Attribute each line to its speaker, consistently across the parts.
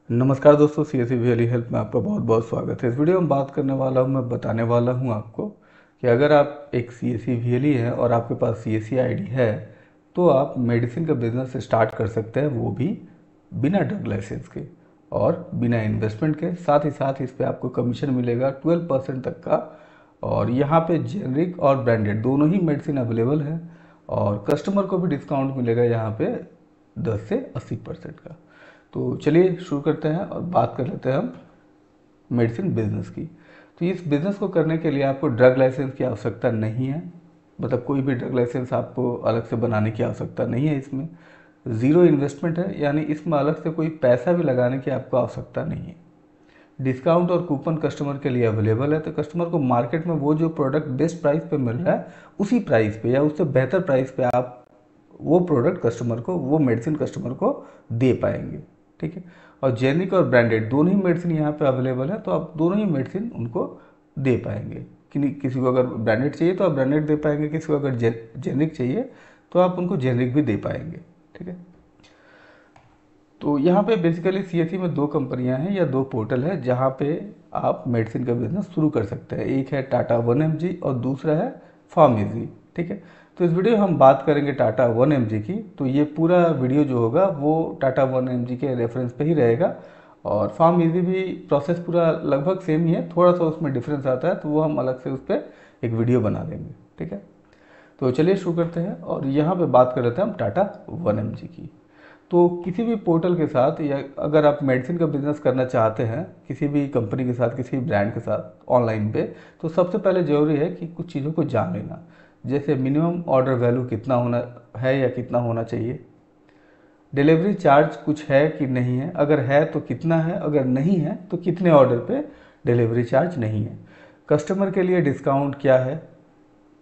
Speaker 1: नमस्कार दोस्तों, CSC valley health में आपका बहुत बहुत स्वागत है। इस वीडियो में बात करने वाला हूँ, मैं बताने वाला हूँ आपको कि अगर आप एक CSC वैली हैं और आपके पास CSC ID है तो आप मेडिसिन का बिजनेस स्टार्ट कर सकते हैं, वो भी बिना ड्रग लाइसेंस के और बिना इन्वेस्टमेंट के। साथ ही साथ इस पर आपको कमीशन मिलेगा 12% तक का। और यहाँ पे जेनरिक और ब्रांडेड दोनों ही मेडिसिन अवेलेबल है और कस्टमर को भी डिस्काउंट मिलेगा यहाँ पे 10 से 80% का। तो चलिए शुरू करते हैं और बात कर लेते हैं हम मेडिसिन बिजनेस की। तो इस बिज़नेस को करने के लिए आपको ड्रग लाइसेंस की आवश्यकता नहीं है, मतलब कोई भी ड्रग लाइसेंस आपको अलग से बनाने की आवश्यकता नहीं है। इसमें ज़ीरो इन्वेस्टमेंट है, यानी इसमें अलग से कोई पैसा भी लगाने की आपको आवश्यकता नहीं है। डिस्काउंट और कूपन कस्टमर के लिए अवेलेबल है, तो कस्टमर को मार्केट में वो जो प्रोडक्ट बेस्ट प्राइस पे मिल रहा है उसी प्राइस पे या उससे बेहतर प्राइस पे आप वो प्रोडक्ट कस्टमर को, वो मेडिसिन कस्टमर को दे पाएंगे। ठीक है। और जेनिक और ब्रांडेड दोनों ही मेडिसिन यहाँ पे अवेलेबल है, तो आप दोनों ही मेडिसिन उनको दे पाएंगे। किसी को अगर ब्रांडेड चाहिए तो आप ब्रांडेड दे पाएंगे, किसी को अगर जेनिक चाहिए तो आप उनको जेनिक भी दे पाएंगे। ठीक है। तो यहाँ पे बेसिकली CSC में दो कंपनियां हैं या दो पोर्टल है जहाँ पे आप मेडिसिन का बिजनेस शुरू कर सकते हैं। एक है टाटा 1mg और दूसरा है फार्मेजी। ठीक है। तो इस वीडियो में हम बात करेंगे टाटा 1mg की। तो ये पूरा वीडियो जो होगा वो टाटा 1mg के रेफरेंस पे ही रहेगा और फार्मेजी भी प्रोसेस पूरा लगभग सेम ही है, थोड़ा सा उसमें डिफरेंस आता है तो वो हम अलग से उस पर एक वीडियो बना देंगे। ठीक है। तो चलिए शुरू करते हैं और यहाँ पे बात कर लेते हैं हम टाटा 1mg की। तो किसी भी पोर्टल के साथ या अगर आप मेडिसिन का बिजनेस करना चाहते हैं किसी भी कंपनी के साथ, किसी भी ब्रांड के साथ ऑनलाइन पे, तो सबसे पहले ज़रूरी है कि कुछ चीज़ों को जान लेना। जैसे मिनिमम ऑर्डर वैल्यू कितना होना है या कितना होना चाहिए, डिलीवरी चार्ज कुछ है कि नहीं है, अगर है तो कितना है, अगर नहीं है तो कितने ऑर्डर पे डिलीवरी चार्ज नहीं है, कस्टमर के लिए डिस्काउंट क्या है,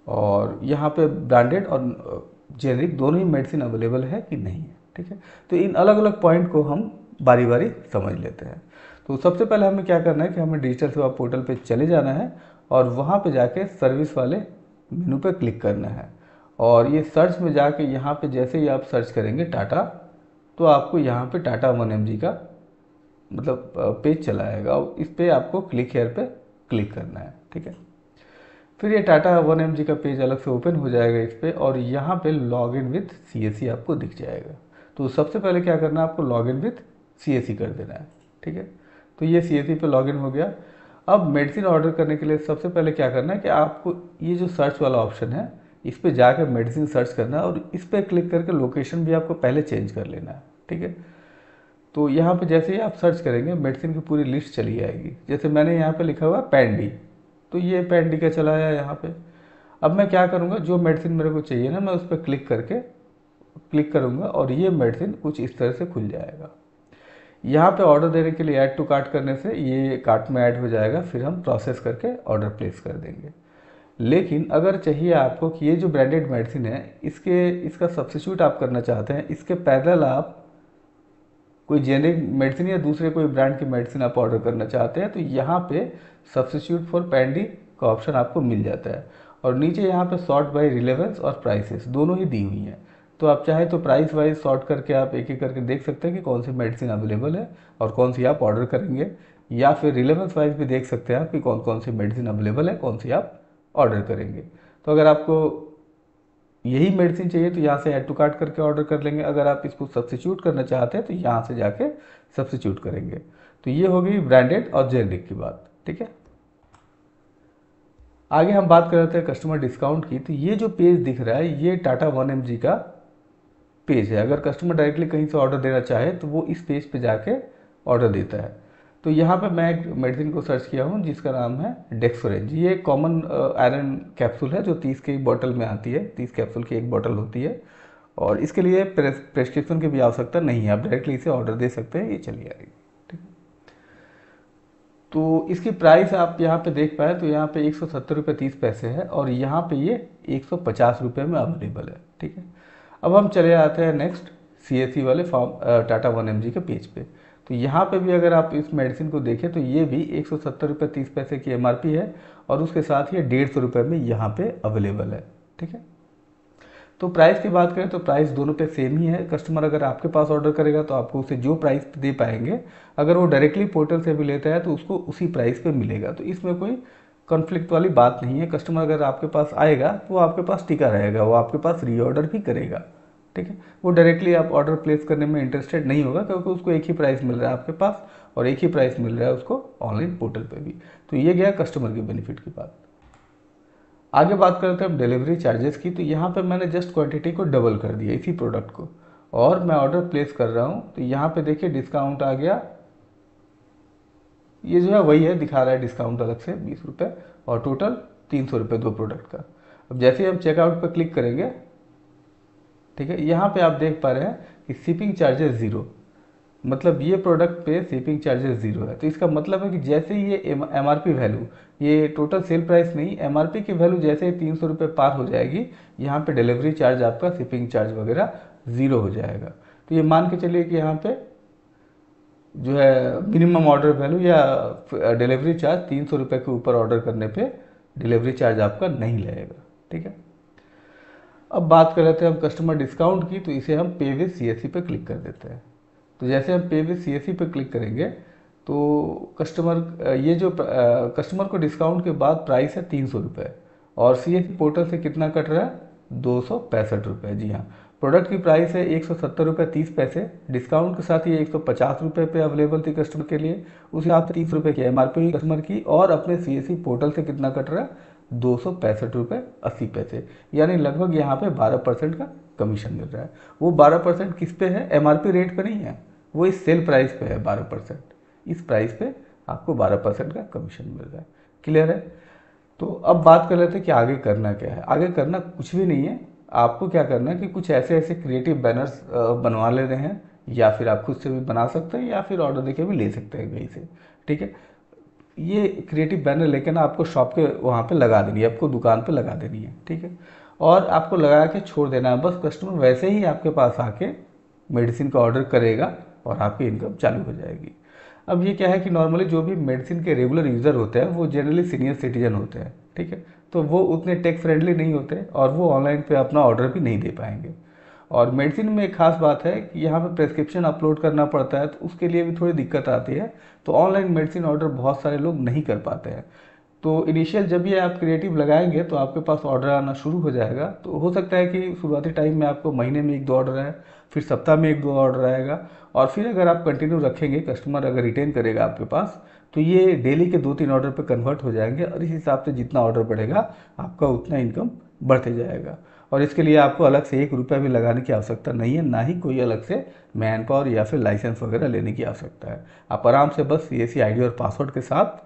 Speaker 1: और यहाँ पे ब्रांडेड और जेनरिक दोनों ही मेडिसिन अवेलेबल है कि नहीं है। ठीक है। तो इन अलग अलग पॉइंट को हम बारी बारी समझ लेते हैं। तो सबसे पहले हमें क्या करना है कि हमें डिजिटल सेवा पोर्टल पे चले जाना है और वहाँ पे जाके सर्विस वाले मेनू पे क्लिक करना है। और ये सर्च में जाके यहाँ पे जैसे ही आप सर्च करेंगे टाटा, तो आपको यहाँ पे टाटा 1mg का मतलब पेज चला आएगा और इस पे आपको क्लिक हेयर पे क्लिक करना है। ठीक है। फिर ये टाटा 1mg का पेज अलग से ओपन हो जाएगा इस पर और यहाँ पे लॉग इन विथ CSC आपको दिख जाएगा। तो सबसे पहले क्या करना है, आपको लॉग इन विथ CSC कर देना है। ठीक है। तो ये CSC पे लॉग इन हो गया। अब मेडिसिन ऑर्डर करने के लिए सबसे पहले क्या करना है कि आपको ये जो सर्च वाला ऑप्शन है इस पर जाकर मेडिसिन सर्च करना है और इस पर क्लिक करके लोकेशन भी आपको पहले चेंज कर लेना है। ठीक है। तो यहाँ पे जैसे ही आप सर्च करेंगे मेडिसिन की पूरी लिस्ट चली आएगी। जैसे मैंने यहाँ पे लिखा हुआ है पैंडी, तो ये पैंडी का चला आया यहाँ पे। अब मैं क्या करूँगा, जो मेडिसिन मेरे को चाहिए ना मैं उस पर क्लिक करूँगा और ये मेडिसिन कुछ इस तरह से खुल जाएगा। यहाँ पे ऑर्डर देने के लिए ऐड टू कार्ट करने से ये कार्ट में ऐड हो जाएगा, फिर हम प्रोसेस करके ऑर्डर प्लेस कर देंगे। लेकिन अगर चाहिए आपको कि ये जो ब्रांडेड मेडिसिन है इसका सब्सिट्यूट आप करना चाहते हैं, इसके पैरेलल आप कोई जेनेरिक मेडिसिन या दूसरे कोई ब्रांड की मेडिसिन आप ऑर्डर करना चाहते हैं, तो यहाँ पे सब्सिट्यूट फॉर पैंडी का ऑप्शन आपको मिल जाता है। और नीचे यहाँ पे सॉर्ट बाय रिलेवेंस और प्राइसेस दोनों ही दी हुई हैं। तो आप चाहे तो प्राइस वाइज सॉर्ट करके आप एक एक करके देख सकते हैं कि कौन सी मेडिसिन अवेलेबल है और कौन सी आप ऑर्डर करेंगे, या फिर रिलेवेंस वाइज भी देख सकते हैं आप कि कौन कौन सी मेडिसिन अवेलेबल है, कौन सी आप ऑर्डर करेंगे। तो अगर आपको यही मेडिसिन चाहिए तो यहाँ से ऐड टू कार्ट करके ऑर्डर कर लेंगे, अगर आप इसको सब्सिट्यूट करना चाहते हैं तो यहाँ से जाके सब्सिट्यूट करेंगे। तो ये हो गई ब्रांडेड और जेनरिक की बात। ठीक है। आगे हम बात कर रहे थे कस्टमर डिस्काउंट की। तो ये जो पेज दिख रहा है ये टाटा 1mg का पेज है। अगर कस्टमर डायरेक्टली कहीं से ऑर्डर देना चाहे तो वो इस पेज पे जाके ऑर्डर देता है। तो यहाँ पे मैं एक मेडिसिन को सर्च किया हूँ जिसका नाम है डेक्सोरेंज। ये एक कॉमन आयरन कैप्सूल है जो 30 की बोतल में आती है, 30 कैप्सूल की एक बोतल होती है और इसके लिए प्रेस्क्रिप्शन की भी आवश्यकता नहीं है, आप डायरेक्टली इसे ऑर्डर दे सकते हैं, ये चली आएगी। ठीक है। तो इसकी प्राइस आप यहाँ पे देख पाए तो यहाँ पे 170 रुपये 30 पैसे है और यहाँ पे ये 150 रुपये में अवेलेबल है। ठीक है। अब हम चले आते हैं नेक्स्ट CSC वाले टाटा 1mg के पेज पे। तो यहाँ पे भी अगर आप इस मेडिसिन को देखें तो ये भी 170 रुपये 30 पैसे की MRP है और उसके साथ ही 150 रुपये में यहाँ पे अवेलेबल है। ठीक है। तो प्राइस की बात करें तो प्राइस दोनों पे सेम ही है। कस्टमर अगर आपके पास ऑर्डर करेगा तो आपको उसे जो प्राइस दे पाएंगे, अगर वो डायरेक्टली पोर्टल से भी लेता है तो उसको उसी प्राइस पे मिलेगा। तो इसमें कोई कॉन्फ्लिक्ट वाली बात नहीं है। कस्टमर अगर आपके पास आएगा तो वो आपके पास टिका रहेगा, वो आपके पास रीऑर्डर भी करेगा, ठीक है। वो डायरेक्टली आप ऑर्डर प्लेस करने में इंटरेस्टेड नहीं होगा, क्योंकि उसको एक ही प्राइस मिल रहा है आपके पास और एक ही प्राइस मिल रहा है उसको ऑनलाइन पोर्टल पे भी। तो ये गया कस्टमर के बेनिफिट की बात। आगे बात करते हैं हम डिलीवरी चार्जेस की। तो यहाँ पे मैंने जस्ट क्वांटिटी को डबल कर दिया इसी प्रोडक्ट को, और मैं ऑर्डर प्लेस कर रहा हूँ। तो यहाँ पे देखिए डिस्काउंट आ गया, ये जो है वही है, दिखा रहा है डिस्काउंट अलग से 20 रुपये, और टोटल 300 रुपये दो प्रोडक्ट का। अब जैसे ही हम चेकआउट पर क्लिक करेंगे, ठीक है, यहाँ पे आप देख पा रहे हैं कि शिपिंग चार्जेस ज़ीरो, मतलब ये प्रोडक्ट पे शिपिंग चार्जेस ज़ीरो है। तो इसका मतलब है कि जैसे ही ये एमआरपी वैल्यू, ये टोटल सेल प्राइस नहीं, एमआरपी की वैल्यू जैसे ही 300 रुपये पार हो जाएगी, यहाँ पे डिलीवरी चार्ज आपका, शिपिंग चार्ज वगैरह ज़ीरो हो जाएगा। तो ये मान के चलिए कि यहाँ पे जो है मिनिमम ऑर्डर वैल्यू या डिलीवरी चार्ज 300 रुपये के ऊपर ऑर्डर करने पे डिलीवरी चार्ज आपका नहीं लगेगा, ठीक है। अब बात कर लेते हैं हम कस्टमर डिस्काउंट की। तो इसे हम पे विद सीएससी पे क्लिक कर देते हैं। तो जैसे हम पे विद सीएससी पे क्लिक करेंगे तो कस्टमर, ये जो कस्टमर को डिस्काउंट के बाद प्राइस है 300 रुपये, और सीएससी पोर्टल से कितना कट रहा है, 265 रुपये। जी हाँ, प्रोडक्ट की प्राइस है 170 रुपये 30 पैसे, डिस्काउंट के साथ ये 150 रुपये पे अवेलेबल थी कस्टमर के लिए। उस हिसाब से 30 रुपये की एमआरपी हुई कस्टमर की, और अपने सीएससी पोर्टल से कितना कट रहा है, 265 रुपये 80 पैसे, यानी लगभग यहाँ पे 12% का कमीशन मिल रहा है। वो 12% किस पे है, एमआरपी रेट पे नहीं है, वो इस सेल प्राइस पे है 12%। इस प्राइस पे आपको 12% का कमीशन मिल रहा है। क्लियर है। तो अब बात कर लेते हैं कि आगे करना क्या है। आगे करना कुछ भी नहीं है, आपको क्या करना है कि कुछ ऐसे ऐसे क्रिएटिव बैनर्स बनवा लेने हैं, या फिर आप खुद से भी बना सकते हैं, या फिर ऑर्डर देके भी ले सकते हैं कहीं से, ठीक है। ये क्रिएटिव बैनर लेकर ना आपको शॉप के वहाँ पे लगा देनी है, आपको दुकान पे लगा देनी है, ठीक है। और आपको लगा के छोड़ देना है, बस कस्टमर वैसे ही आपके पास आके मेडिसिन का ऑर्डर करेगा और आपकी इनकम चालू हो जाएगी। अब ये क्या है कि नॉर्मली जो भी मेडिसिन के रेगुलर यूज़र होते हैं वो जनरली सीनियर सिटीजन होते हैं, ठीक है। तो वो उतने टेक फ्रेंडली नहीं होते और वो ऑनलाइन पे अपना ऑर्डर भी नहीं दे पाएंगे। और मेडिसिन में एक खास बात है कि यहाँ पे प्रेस्क्रिप्शन अपलोड करना पड़ता है, तो उसके लिए भी थोड़ी दिक्कत आती है। तो ऑनलाइन मेडिसिन ऑर्डर बहुत सारे लोग नहीं कर पाते हैं। तो इनिशियल जब ये आप क्रिएटिव लगाएंगे तो आपके पास ऑर्डर आना शुरू हो जाएगा। तो हो सकता है कि शुरुआती टाइम में आपको महीने में 1-2 ऑर्डर आए, फिर सप्ताह में 1-2 ऑर्डर आएगा, और फिर अगर आप कंटिन्यू रखेंगे, कस्टमर अगर रिटेन करेगा आपके पास, तो ये डेली के 2-3 ऑर्डर पे कन्वर्ट हो जाएंगे, और इस हिसाब से जितना ऑर्डर बढ़ेगा आपका उतना इनकम बढ़ते जाएगा। और इसके लिए आपको अलग से 1 रुपया भी लगाने की आवश्यकता नहीं है, ना ही कोई अलग से मैन पावर या फिर लाइसेंस वगैरह लेने की आवश्यकता है। आप आराम से बस सीएससी आईडी और पासवर्ड के साथ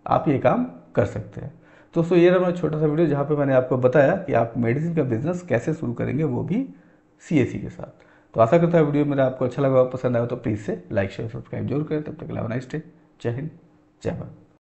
Speaker 1: आप ये काम कर सकते हैं। तो दोस्तों ये रहा मेरा छोटा सा वीडियो, जहाँ पे मैंने आपको बताया कि आप मेडिसिन का बिजनेस कैसे शुरू करेंगे, वो भी सीएससी के साथ। तो आशा करता है वीडियो मेरा आपको अच्छा लगा, पसंद आया तो प्लीज़ से लाइक शेयर सब्सक्राइब जरूर करें। तब तक के लिए नाइस डे, जय हिंद, जय भारत।